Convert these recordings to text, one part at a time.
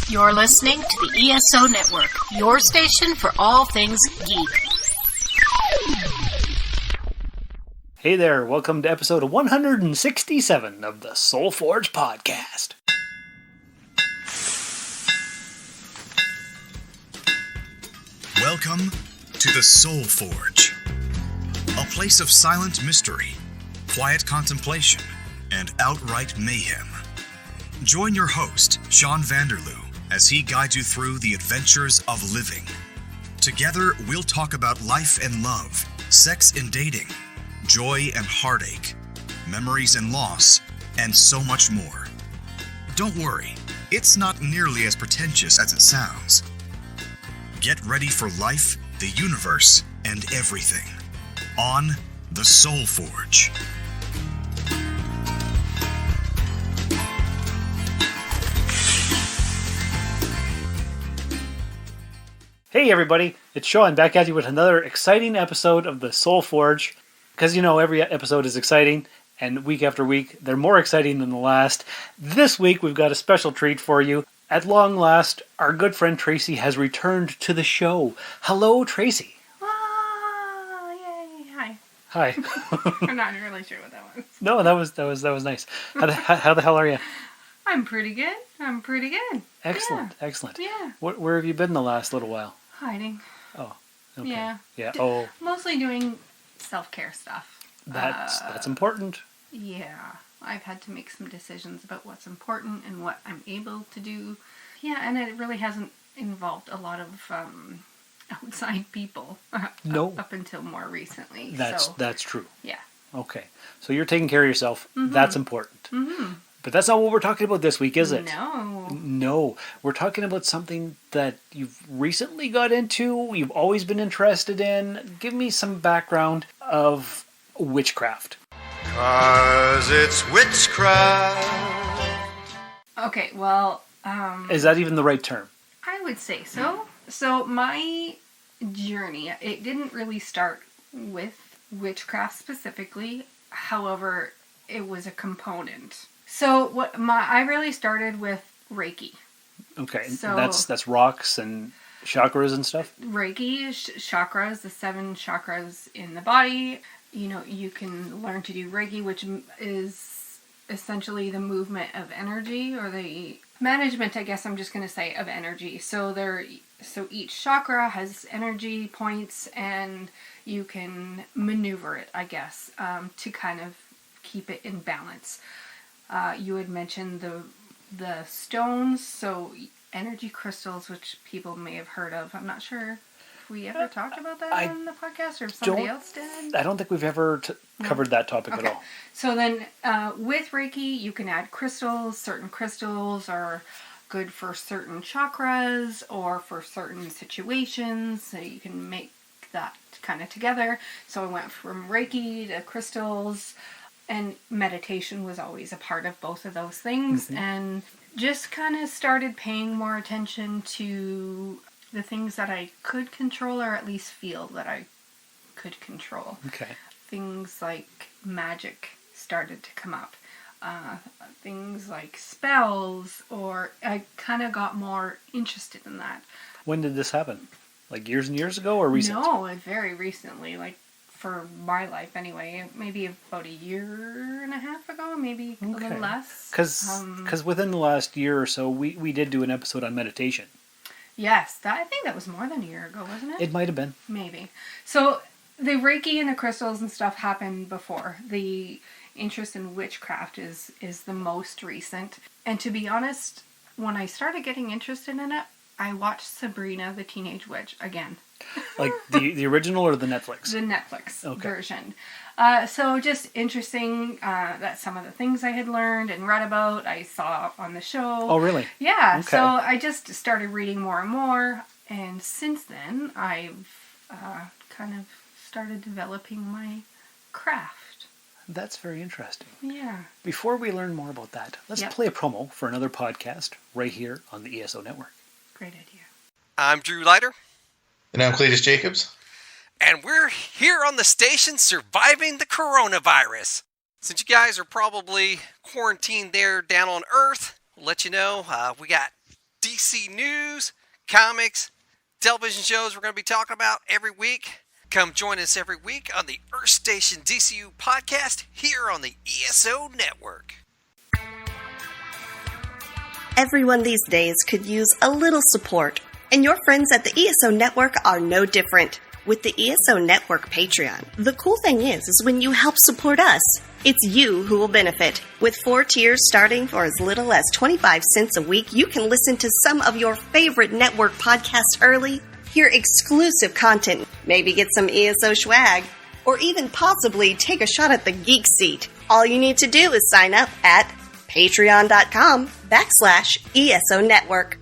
You're listening to the ESO Network, your station for all things geek. Hey there, welcome to episode 167 of the Soul Forge podcast. Welcome to the Soul Forge, a place of silent mystery, quiet contemplation, and outright mayhem. Join your host, Sean Vanderloo, as he guides you through the adventures of living. Together, we'll talk about life and love, sex and dating, joy and heartache, memories and loss, and so much more. Don't worry, it's not nearly as pretentious as it sounds. Get ready for life, the universe, and everything on the Soul Forge. Hey everybody, it's Sean back at you with another exciting episode of the Soul Forge. Because you know, every episode is exciting, and week after week, they're more exciting than the last. This week, we've got a special treat for you. At long last, our good friend Tracy has returned to the show. Hello, Tracy. Yay, hi. Hi. I'm not really sure what that was. No, that was nice. How the hell are you? I'm pretty good. Excellent, Yeah. excellent. Yeah. Where have you been the last little while? Hiding. Oh, okay. Yeah. Yeah. Oh, Mostly doing self-care stuff. that's important. Yeah. I've had to make some decisions about what's important and what I'm able to do. Yeah, and it really hasn't involved a lot of outside people. No. Up until more recently. That's true. Yeah. Okay. So you're taking care of yourself. Mm-hmm. That's important. Mm-hmm. But that's not what we're talking about this week, is it? No. We're talking about something that you've recently got into, you've always been interested in. Give me some background of witchcraft. 'Cause it's witchcraft. Okay, well... Is that even the right term? I would say so. So my journey, it didn't really start with witchcraft specifically. However, it was a component. So I really started with Reiki. Okay, So that's rocks and chakras and stuff? Reiki, chakras, the 7 chakras in the body. You know, you can learn to do Reiki, which is essentially the movement of energy, or the management, I guess I'm just going to say, of energy. So each chakra has energy points, and you can maneuver it, I guess, to kind of keep it in balance. You had mentioned the stones, so energy crystals, which people may have heard of. I'm not sure if we ever talked about that on the podcast, or if somebody else did. I don't think we've ever covered that topic at all. So then with Reiki, you can add crystals. Certain crystals are good for certain chakras or for certain situations, so you can make that kind of together. So I went from Reiki to crystals. And meditation was always a part of both of those things. Mm-hmm. And just kind of started paying more attention to the things that I could control, or at least feel that I could control. Okay. Things like magic started to come up. Things like spells, or I kind of got more interested in that. When did this happen? Like years and years ago, or recent? No, very recently. Like, for my life anyway, maybe about a year and a half ago, maybe a little less. Because within the last year or so, we did do an episode on meditation. Yes, I think that was more than a year ago, wasn't it? It might have been. Maybe. So the Reiki and the crystals and stuff happened before. The interest in witchcraft is the most recent. And to be honest, when I started getting interested in it, I watched Sabrina the Teenage Witch again. Like the original or the Netflix? The Netflix version. So just interesting that some of the things I had learned and read about, I saw on the show. Oh, really? Yeah. Okay. So I just started reading more and more. And since then, I've kind of started developing my craft. That's very interesting. Yeah. Before we learn more about that, let's play a promo for another podcast right here on the ESO Network. Great idea. I'm Drew Leiter. And I'm Cletus Jacobs. And we're here on the station surviving the coronavirus. Since you guys are probably quarantined there down on Earth, we'll let you know we got DC news, comics, television shows we're going to be talking about every week. Come join us every week on the Earth Station DCU podcast here on the ESO Network. Everyone these days could use a little support, and your friends at the ESO Network are no different. With the ESO Network Patreon, the cool thing is when you help support us, it's you who will benefit. With 4 tiers starting for as little as 25 cents a week, you can listen to some of your favorite network podcasts early, hear exclusive content, maybe get some ESO swag, or even possibly take a shot at the geek seat. All you need to do is sign up at patreon.com/ESO Network.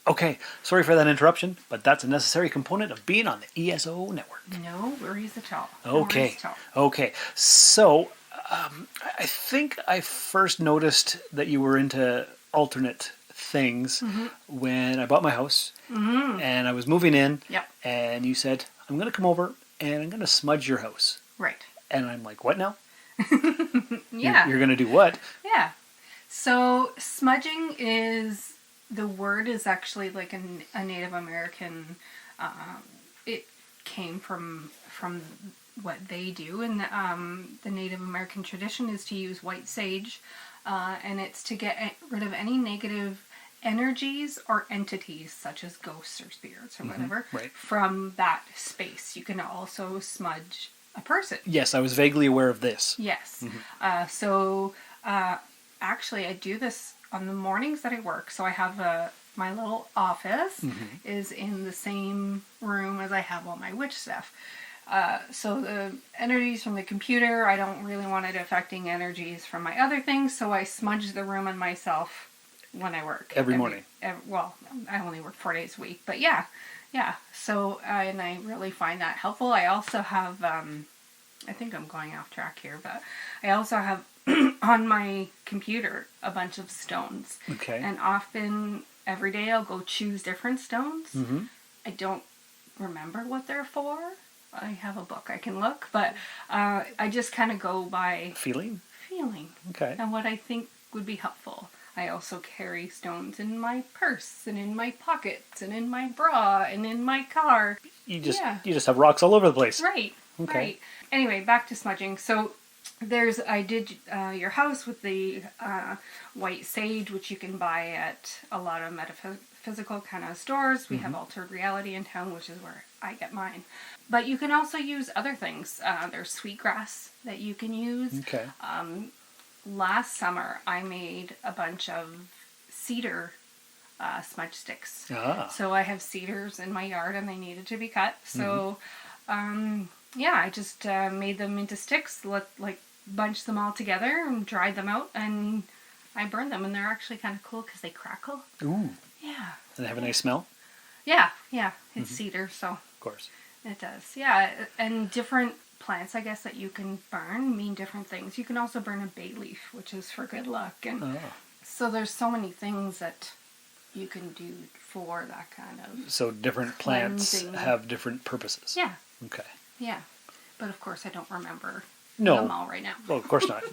Okay, sorry for that interruption, but that's a necessary component of being on the ESO network. No worries at all. Okay, so I think I first noticed that you were into alternate things when I bought my house, and I was moving in, and you said, I'm going to come over and I'm going to smudge your house. Right. And I'm like, what now? Yeah. You're going to do what? Yeah. So smudging is, the word is actually like a Native American, it came from what they do, and the Native American tradition is to use white sage, and it's to get rid of any negative energies or entities such as ghosts or spirits or whatever from that space. You can also smudge a person. Yes, I was vaguely aware of this. Yes. Actually, I do this on the mornings that I work. So I have my little office is in the same room as I have all my witch stuff. So the energies from the computer, I don't really want it affecting energies from my other things. So I smudge the room and myself when I work. Every morning. Well, I only work 4 days a week. But yeah. So, and I really find that helpful. I also have, I think I'm going off track here, but I also have on my computer a bunch of stones. Okay. And often, every day I'll go choose different stones. I don't remember what they're for. I have a book I can look, but I just kind of go by Feeling. Okay. And what I think would be helpful. I also carry stones in my purse and in my pockets and in my bra and in my car. You just have rocks all over the place. Right. Okay. Right. Anyway, back to smudging. So I did your house with the white sage, which you can buy at a lot of metaphysical kind of stores. We have Altered Reality in town, which is where I get mine. But you can also use other things. There's sweetgrass that you can use. Okay. Last summer, I made a bunch of cedar smudge sticks. So I have cedars in my yard and they needed to be cut. So, I just made them into sticks, bunched them all together and dried them out, and I burned them, and they're actually kind of cool because they crackle. Ooh. Yeah. And they have a nice smell? Yeah. It's cedar, so. Of course. It does. Yeah, and different plants, I guess, that you can burn mean different things. You can also burn a bay leaf, which is for good luck, and so there's so many things that you can do for that kind of. So different plants have different purposes. Yeah. Okay. Yeah, but of course I don't remember them all right now. Well, of course not.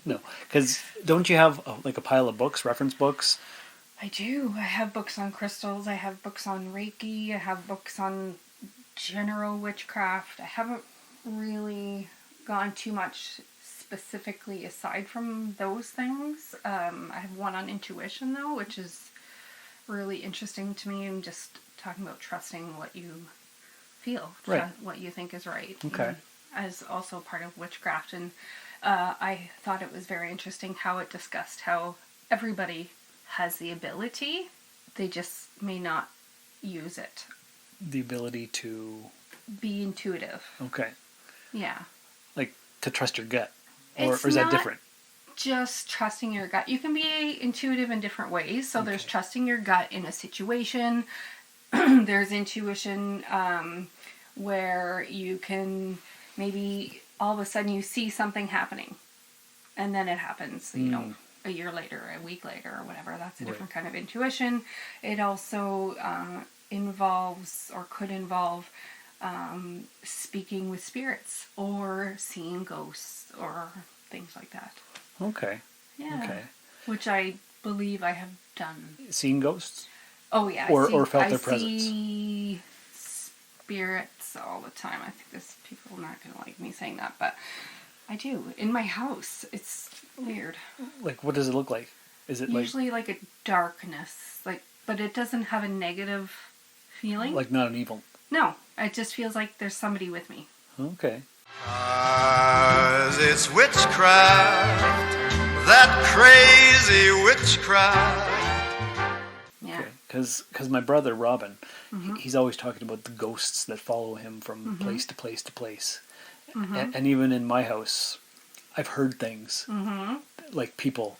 No, because don't you have a pile of books, reference books? I do. I have books on crystals. I have books on Reiki. I have books on general witchcraft. I haven't really gone too much specifically aside from those things. I have one on intuition, though, which is really interesting to me, and just talking about trusting what you feel, what you think is right. Okay. As also part of witchcraft, and I thought it was very interesting how it discussed how everybody has the ability, they just may not use it. The ability to be intuitive. Okay. Yeah. Like to trust your gut, or is that different? Just trusting your gut. You can be intuitive in different ways. So there's trusting your gut in a situation. There's intuition where you can maybe all of a sudden you see something happening, and then it happens. You know, a year later, a week later, or whatever. That's a different kind of intuition. It also involves, or could involve, speaking with spirits or seeing ghosts or things like that. Okay. Yeah. Okay. Which I believe I have done. Seeing ghosts? Oh yeah, or felt their I presence. see spirits all the time. I think people are not gonna like me saying that, but I do in my house. It's weird. Like, what does it look like? Is it Usually like a darkness, but it doesn't have a negative feeling. like not an evil? No, it just feels like there's somebody with me. Okay. 'Cause it's witchcraft, that crazy witchcraft. Yeah. Because my brother Robin, he's always talking about the ghosts that follow him from place to place to place, and even in my house, I've heard things like people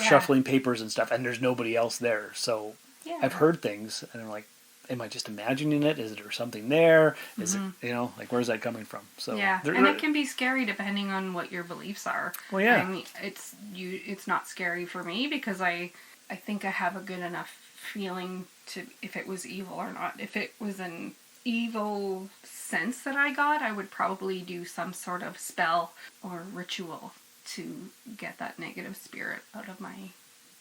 shuffling papers and stuff, and there's nobody else there. So I've heard things, and I'm like, am I just imagining it? Is there something there? Is it, like, where's that coming from? So yeah, and it can be scary depending on what your beliefs are. Well, yeah. I mean, it's not scary for me because I think I have a good enough feeling to if it was evil or not. If it was an evil sense that I got, I would probably do some sort of spell or ritual to get that negative spirit out of my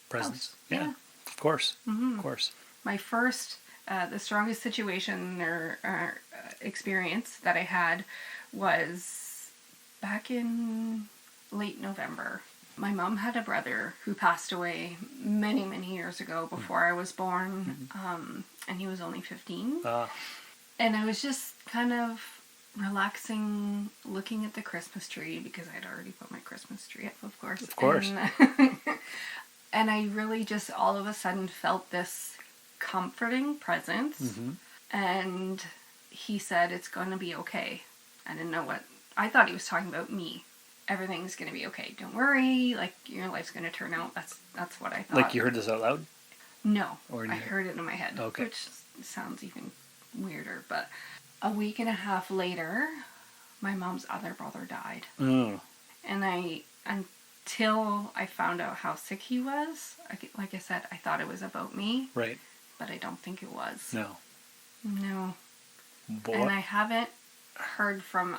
presence. house. Yeah, of course, of course. My first, the strongest situation or experience that I had was back in late November. My mom had a brother who passed away many, many years ago before I was born, and he was only 15. And I was just kind of relaxing, looking at the Christmas tree, because I'd already put my Christmas tree up, of course. Of course. And I really just all of a sudden felt this comforting presence. And he said, it's going to be okay. I didn't know what... I thought he was talking about me. Everything's going to be okay. Don't worry. Like, your life's going to turn out. That's what I thought. Like, you heard this out loud? No. Or I heard it in my head. Okay. Which sounds even weirder. But a week and a half later, my mom's other brother died. Oh. And until I found out how sick he was, like I said, I thought it was about me. Right. But I don't think it was. No. No. Boy. And I haven't heard from...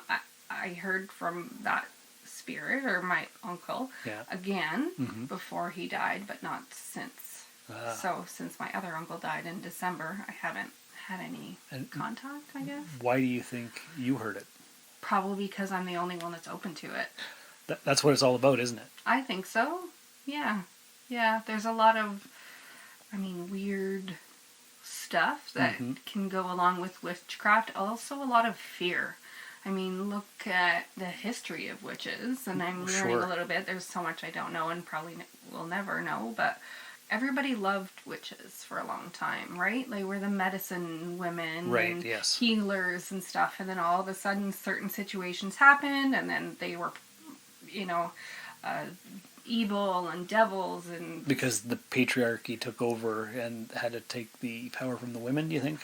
I heard from that spirit, or my uncle, again, before he died, but not since. So, since my other uncle died in December, I haven't had any contact, I guess. Why do you think you heard it? Probably because I'm the only one that's open to it. That's what it's all about, isn't it? I think so. Yeah. Yeah, there's a lot of, weird stuff that can go along with witchcraft. Also a lot of fear. Look at the history of witches, and I'm learning a little bit. There's so much I don't know and probably will never know, but everybody loved witches for a long time, right? They were the medicine women and healers and stuff, and then all of a sudden certain situations happened, and then they were, evil and devils and... Because the patriarchy took over and had to take the power from the women, do you think?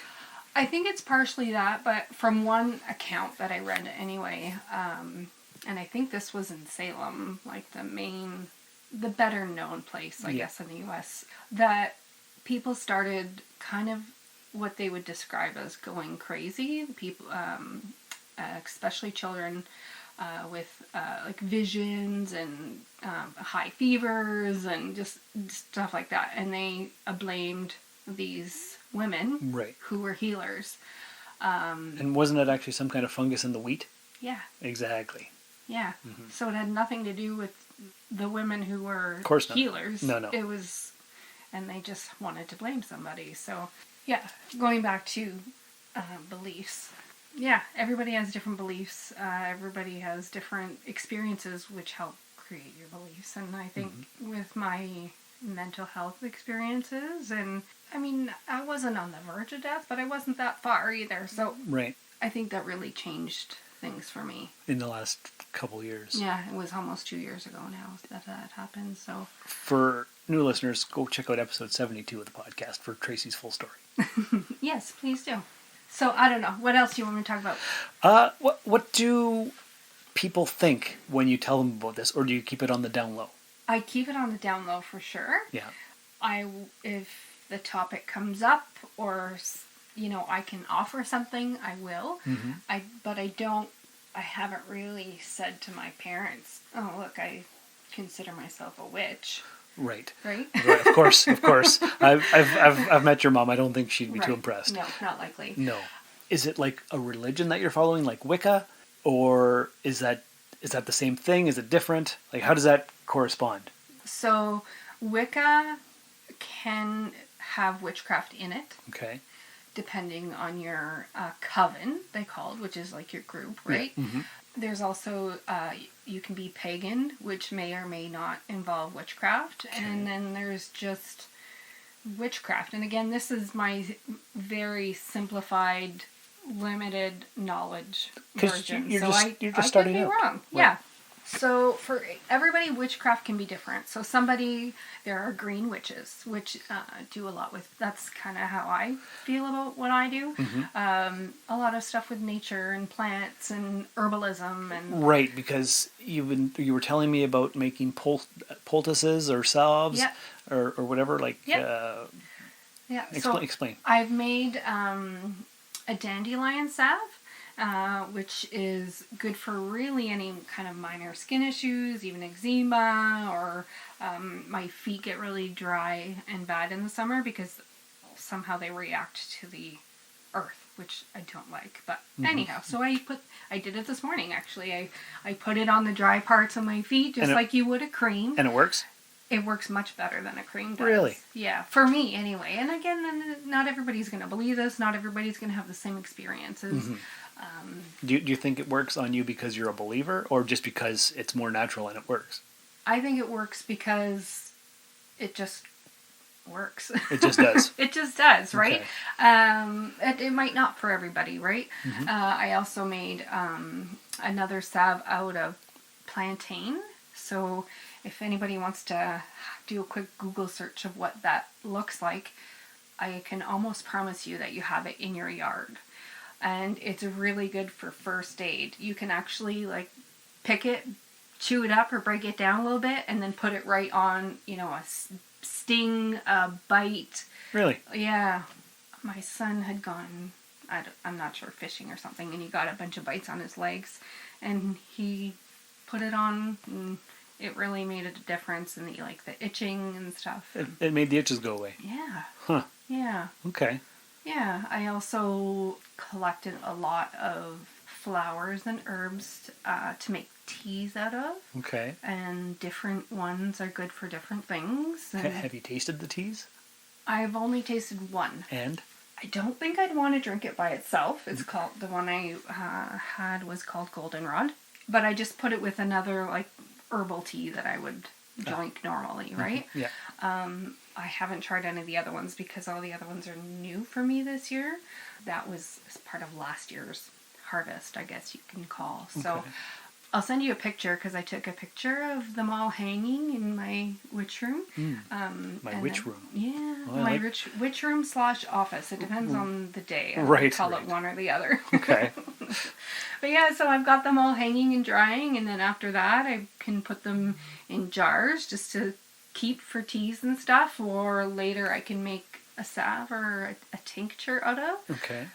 I think it's partially that, but from one account that I read anyway, and I think this was in Salem, like the better known place, I guess, in the U.S., that people started kind of what they would describe as going crazy. People, especially children, with like visions and high fevers and just stuff like that, and they blamed these women who were healers. And wasn't it actually some kind of fungus in the wheat? Yeah. Exactly. Yeah. So it had nothing to do with the women who were healers. No. It was, and they just wanted to blame somebody. So, yeah, going back to beliefs. Yeah, everybody has different beliefs. Everybody has different experiences which help create your beliefs. And I think with my mental health experiences, and I wasn't on the verge of death, but I wasn't that far either. So I think that really changed things for me. In the last couple years. Yeah, it was almost 2 years ago now that happened. So for new listeners, go check out episode 72 of the podcast for Tracy's full story. Yes, please do. So I don't know. What else do you want me to talk about? What do people think when you tell them about this, or do you keep it on the down low? I keep it on the down low for sure. Yeah. If the topic comes up, or I can offer something, I will. But I haven't really said to my parents, oh look, I consider myself a witch. Right. Right? Right. Of course. I've met your mom. I don't think she'd be too impressed. No, not likely. No. Is it like a religion that you're following, like Wicca, or is that the same thing? Is it different? Like, how does that correspond? So Wicca can have witchcraft in it, Okay. depending on your coven, they called, which is like your group, right? Yeah. Mm-hmm. There's also, you can be pagan, which may or may not involve witchcraft. Okay. And then there's just witchcraft. And again, this is my very simplified, limited knowledge 'Cause version. you're So just starting could be out. wrong. Right. Yeah. So for everybody, witchcraft can be different. So there are green witches, which do a lot with, that's kind of how I feel about what I do. Mm-hmm. A lot of stuff with nature and plants and herbalism and... Right, because you were telling me about making poultices or salves, Yep. or whatever. Like, Yep. Yeah. Explain. I've made a dandelion salve. Which is good for really any kind of minor skin issues, even eczema, or my feet get really dry and bad in the summer because somehow they react to the earth, which I don't like. But anyhow, so I did it this morning actually. I put it on the dry parts of my feet just like you would a cream. And it works? It works much better than a cream does. Really? Yeah, for me anyway. And again, not everybody's going to believe this. Not everybody's going to have the same experiences. Mm-hmm. Do you think it works on you because you're a believer, or just because it's more natural and it works? I think it works because it just works. It just does. It just does, right? Okay. It might not for everybody, right? Mm-hmm. I also made another salve out of plantain. So if anybody wants to do a quick Google search of what that looks like, I can almost promise you that you have it in your yard. And it's really good for first aid. You can actually like pick it, chew it up or break it down a little bit and then put it right on, a sting, a bite. Really? Yeah. My son had gone, I'm not sure, fishing or something, and he got a bunch of bites on his legs. And he put it on, and it really made a difference in the itching and stuff. It made the itches go away. Yeah. Huh. Yeah. Okay. Yeah, I also collected a lot of flowers and herbs to make teas out of. Okay. And different ones are good for different things. And Have you tasted the teas? I've only tasted one. And? I don't think I'd want to drink it by itself. It's called, the one I had was called Goldenrod. But I just put it with another herbal tea that I would drink normally, right? Yeah. I haven't tried any of the other ones because all the other ones are new for me this year. That was part of last year's harvest, I guess you can call. So Okay. I'll send you a picture because I took a picture of them all hanging in my witch room. My witch room. Yeah, Well, my witch room / office. It depends on the day. I Right, call right. it one or the other. Okay. But yeah, so I've got them all hanging and drying, and then after that I can put them in jars just to keep for teas and stuff, or later I can make a salve or a tincture out of. Okay.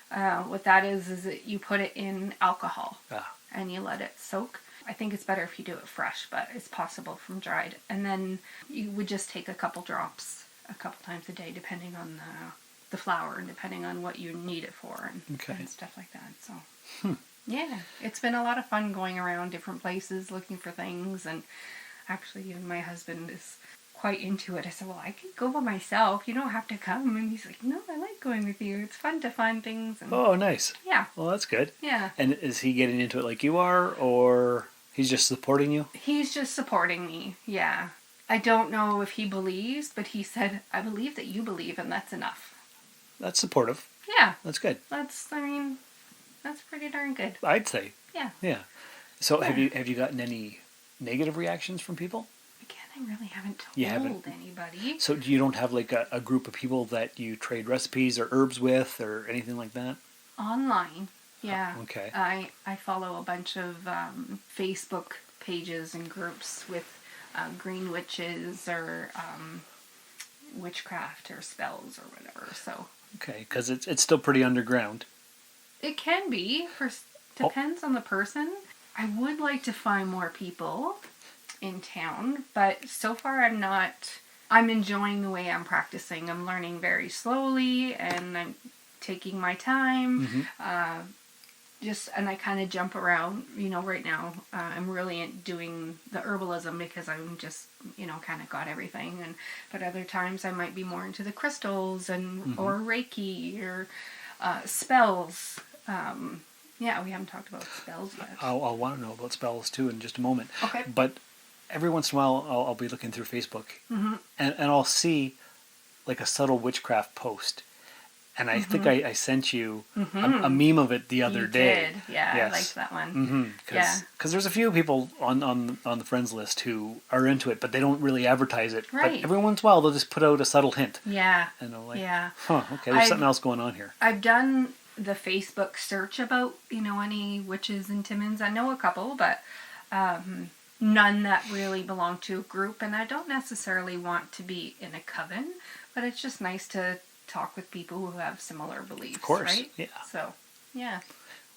What that is that you put it in alcohol Ah. and you let it soak. I think it's better if you do it fresh, but it's possible from dried. And then you would just take a couple drops a couple times a day, depending on the flower and depending on what you need it for and stuff like that. So, yeah, it's been a lot of fun going around different places looking for things. And actually, even my husband is quite into it. I said, well, I can go by myself. You don't have to come. And he's like, no, I like going with you. It's fun to find things. And Oh, nice. yeah. Well, that's good. Yeah. And is he getting into it like you are, or he's just supporting you? He's just supporting me. Yeah. I don't know if he believes, but he said, I believe that you believe, and that's enough. That's supportive. Yeah. That's good. That's pretty darn good. I'd say. Yeah. Yeah. So Yeah. have you gotten any negative reactions from people? Again, I really haven't told You haven't? anybody. So you don't have like a group of people that you trade recipes or herbs with or anything like that? Online. Yeah. Okay. I follow a bunch of Facebook pages and groups with green witches or witchcraft or spells or whatever. So Okay, because it's still pretty underground. it can be. Depends on the person. I would like to find more people in town, but so far I'm not I'm enjoying the way I'm practicing. I'm learning very slowly, and I'm taking my time. And I kind of jump around. Right now I'm really doing the herbalism because I'm just, kind of got everything. But other times I might be more into the crystals or Reiki or spells. We haven't talked about spells yet. I'll want to know about spells too in just a moment. Okay. But every once in a while I'll be looking through Facebook and I'll see like a subtle witchcraft post. And I think I sent you a meme of it the other day. Did. Yeah, yes. I liked that one. Because there's a few people on the friends list who are into it, but they don't really advertise it. Right. But every once in a while they'll just put out a subtle hint. Yeah. And I'm like, yeah. Okay, there's something else going on here. I've done the Facebook search about, any witches and Timmins. I know a couple, but none that really belong to a group. And I don't necessarily want to be in a coven, but it's just nice to talk with people who have similar beliefs. Of course, right? Yeah. So, yeah.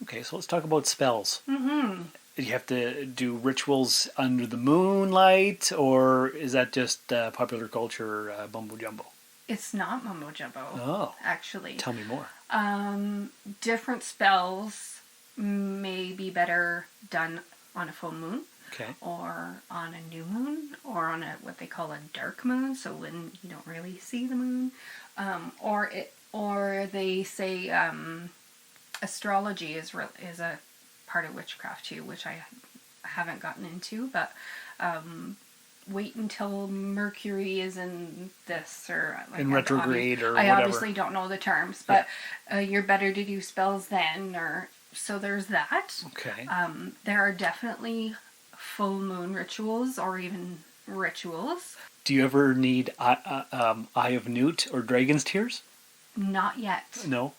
Okay, so let's talk about spells. Do you have to do rituals under the moonlight, or is that just popular culture mumbo jumbo? It's not mumbo jumbo. Oh, actually. Tell me more. Different spells may be better done on a full moon. Okay. Or on a new moon, or on what they call a dark moon, so when you don't really see the moon. Or they say astrology is a part of witchcraft too, which I haven't gotten into. But wait until Mercury is in this or in retrograde or I whatever. obviously don't know the terms, but you're better to do spells then. So there's that. Okay. There are definitely full moon rituals or even rituals. Do you ever need Eye of Newt or Dragon's Tears? Not yet. No?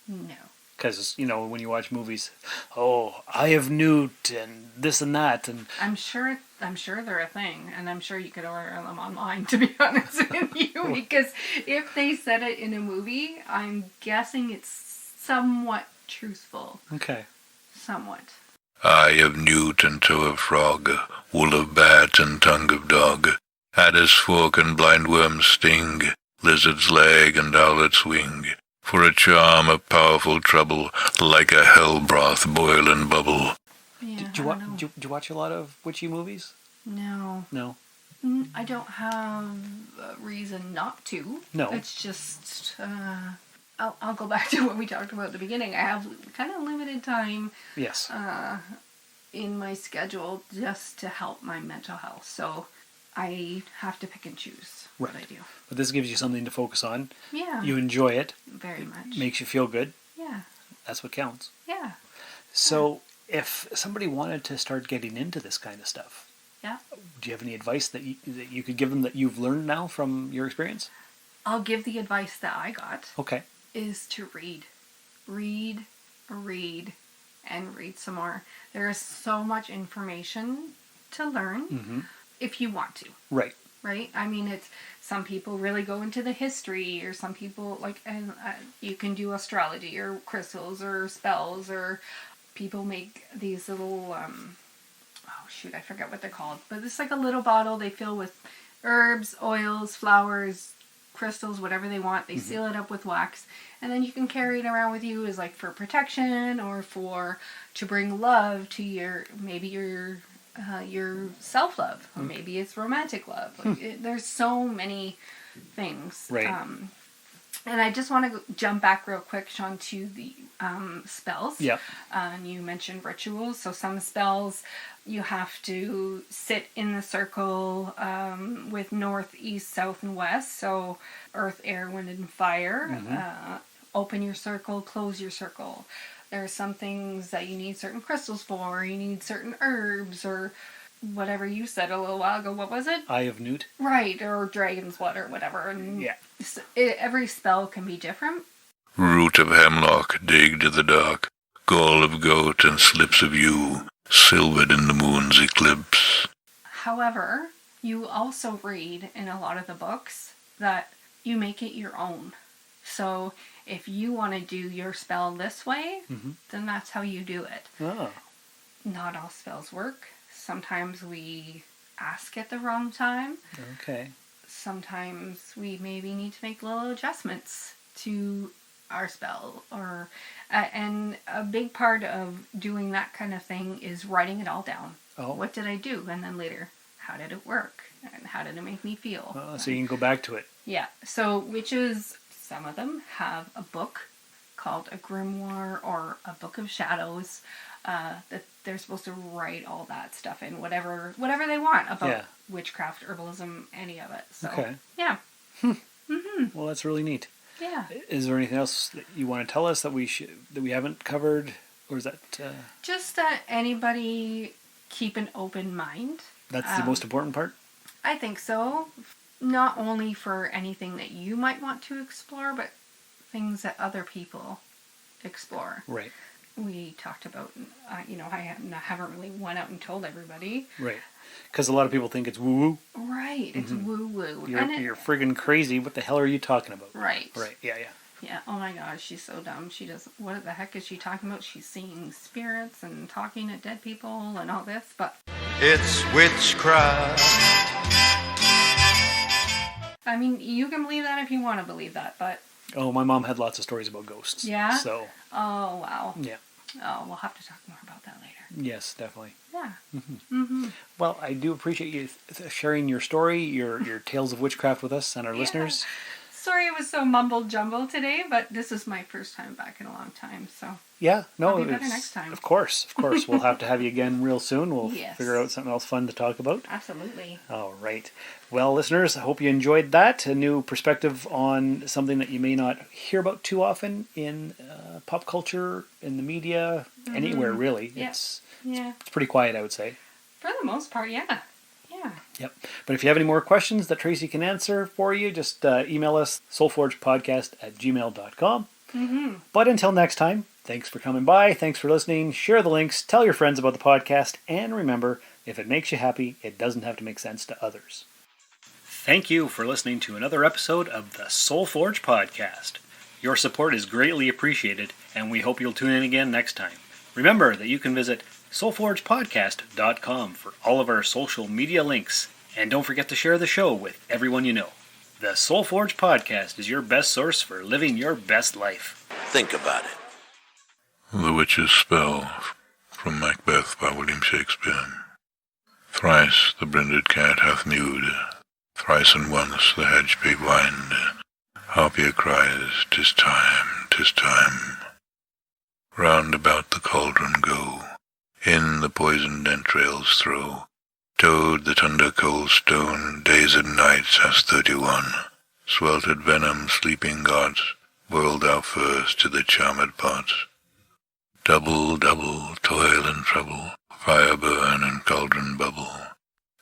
No. Because, when you watch movies, Eye of Newt and this and that. And I'm sure they're a thing, and I'm sure you could order them online, to be honest with you, because if they said it in a movie, I'm guessing it's somewhat truthful. Okay. Somewhat. Eye of newt and toe of frog, wool of bat and tongue of dog, adder's fork and blindworm's sting, lizard's leg and owlet's wing, for a charm of powerful trouble, like a hell broth boil and bubble. Yeah, Did you watch a lot of witchy movies? No. No? I don't have a reason not to. No. It's just... I'll go back to what we talked about at the beginning. I have kind of limited time. Yes. In my schedule just to help my mental health. So I have to pick and choose what I do. But this gives you something to focus on. Yeah. You enjoy it. Very much. Makes you feel good. Yeah. That's what counts. Yeah. So if somebody wanted to start getting into this kind of stuff, do you have any advice that you could give them that you've learned now from your experience? I'll give the advice that I got. Okay. Is to read, and read some more. There is so much information to learn if you want to. Right. Right? I mean, it's some people really go into the history, or some people you can do astrology or crystals or spells, or people make these little I forget what they're called, but it's like a little bottle they fill with herbs, oils, flowers, crystals, whatever they want. They seal it up with wax, and then you can carry it around with you as like for protection or to bring love to your self-love, or maybe it's romantic love. There's so many things. Right. And I just want to jump back real quick, Sean, to the spells. Yeah. And you mentioned rituals. So some spells you have to sit in the circle with north, east, south, and west. So earth, air, wind, and fire. Open your circle, close your circle. There are some things that you need certain crystals for. You need certain herbs, or whatever you said a little while ago. What was it? Eye of Newt. Right, or dragon's blood, or whatever. And every spell can be different. Root of hemlock, dig to the dark, gall of goat and slips of yew, silvered in the moon's eclipse. However, you also read in a lot of the books that you make it your own. So if you want to do your spell this way, then that's how you do it. Oh. Not all spells work. Sometimes we ask at the wrong time. Okay. sometimes we maybe need to make little adjustments to our spell, or and a big part of doing that kind of thing is writing it all down. Oh. What did I do? And then later, how did it work? And how did it make me feel? So you can go back to it. Yeah. So witches, some of them have a book called a grimoire or a book of shadows that they're supposed to write all that stuff in, whatever they want about witchcraft, herbalism, any of it. So, okay. Yeah. Well, that's really neat. Yeah. Is there anything else that you want to tell us that we haven't covered, or is that just that anybody keep an open mind? That's the most important part? I think so. Not only for anything that you might want to explore, but things that other people explore. Right. We talked about, I haven't really went out and told everybody. Right. Because a lot of people think it's woo-woo. Right. It's woo-woo. You're friggin' crazy. What the hell are you talking about? Right. Right. Yeah. Yeah. Oh my gosh, she's so dumb. She does. What the heck is she talking about? She's seeing spirits and talking to dead people and all this, but It's witchcraft. I mean, you can believe that if you want to believe that, but... Oh, my mom had lots of stories about ghosts. Yeah? So... Oh, wow. Yeah. Oh, we'll have to talk more about that later. Yes, definitely. Yeah. Well, I do appreciate you sharing your story, your tales of witchcraft with us and our listeners. Sorry it was so mumble-jumble today, but this is my first time back in a long time, so... Yeah, no, I'll be better next time. Of course. We'll have to have you again real soon. We'll figure out something else fun to talk about. Absolutely. All right. Well, listeners, I hope you enjoyed that. A new perspective on something that you may not hear about too often in pop culture, in the media, anywhere really. Yeah. It's pretty quiet, I would say. For the most part, yeah. Yeah. Yep. But if you have any more questions that Tracy can answer for you, just email us, soulforgepodcast@gmail.com. But until next time, thanks for coming by. Thanks for listening. Share the links. Tell your friends about the podcast. And remember, if it makes you happy, it doesn't have to make sense to others. Thank you for listening to another episode of the Soul Forge Podcast. Your support is greatly appreciated, and we hope you'll tune in again next time. Remember that you can visit soulforgepodcast.com for all of our social media links. And don't forget to share the show with everyone you know. The Soul Forge Podcast is your best source for living your best life. Think about it. The Witch's Spell, from Macbeth by William Shakespeare. Thrice the brinded cat hath mewed, thrice and once the hedge pig whined. Harpier cries, 'tis time, 'tis time. Round about the cauldron go, in the poisoned entrails throw. Toad the tender cold stone, days and nights has 31. Sweltered venom sleeping gods, boil thou first to the charmed pots. Double, double, toil and trouble, fire burn and cauldron bubble.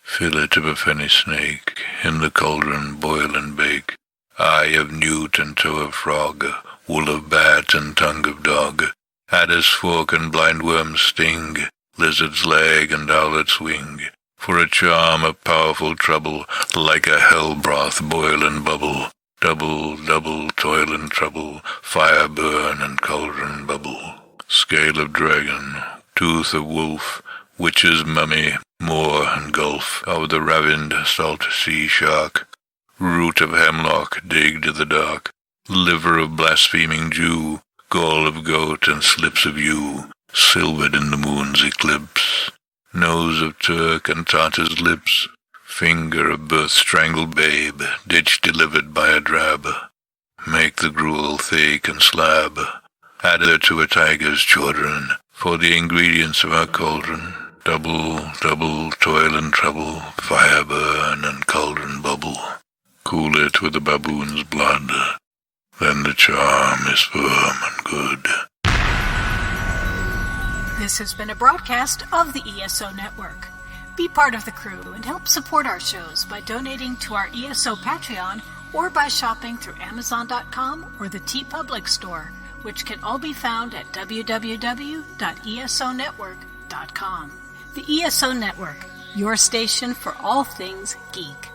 Fillet of a fenny snake, in the cauldron boil and bake. Eye of newt and toe of frog, wool of bat and tongue of dog. Adder's fork and blind worm's sting, lizard's leg and owlet's wing. For a charm of powerful trouble, like a hell broth boil and bubble. Double, double, toil and trouble, fire burn and cauldron bubble. Scale of dragon, tooth of wolf, witch's mummy, moor and gulf of the ravined salt sea shark. Root of hemlock digged to the dark, liver of blaspheming Jew, gall of goat and slips of yew, silvered in the moon's eclipse. Nose of Turk and Tartar's lips, finger of birth-strangled babe, ditch delivered by a drab. Make the gruel thick and slab, add her to a tiger's children, for the ingredients of our cauldron. Double, double, toil and trouble, fire burn and cauldron bubble. Cool it with a baboon's blood, then the charm is firm and good. This has been a broadcast of the ESO Network. Be part of the crew and help support our shows by donating to our ESO Patreon or by shopping through Amazon.com or the TeePublic store, which can all be found at www.esonetwork.com. The ESO Network, your station for all things geek.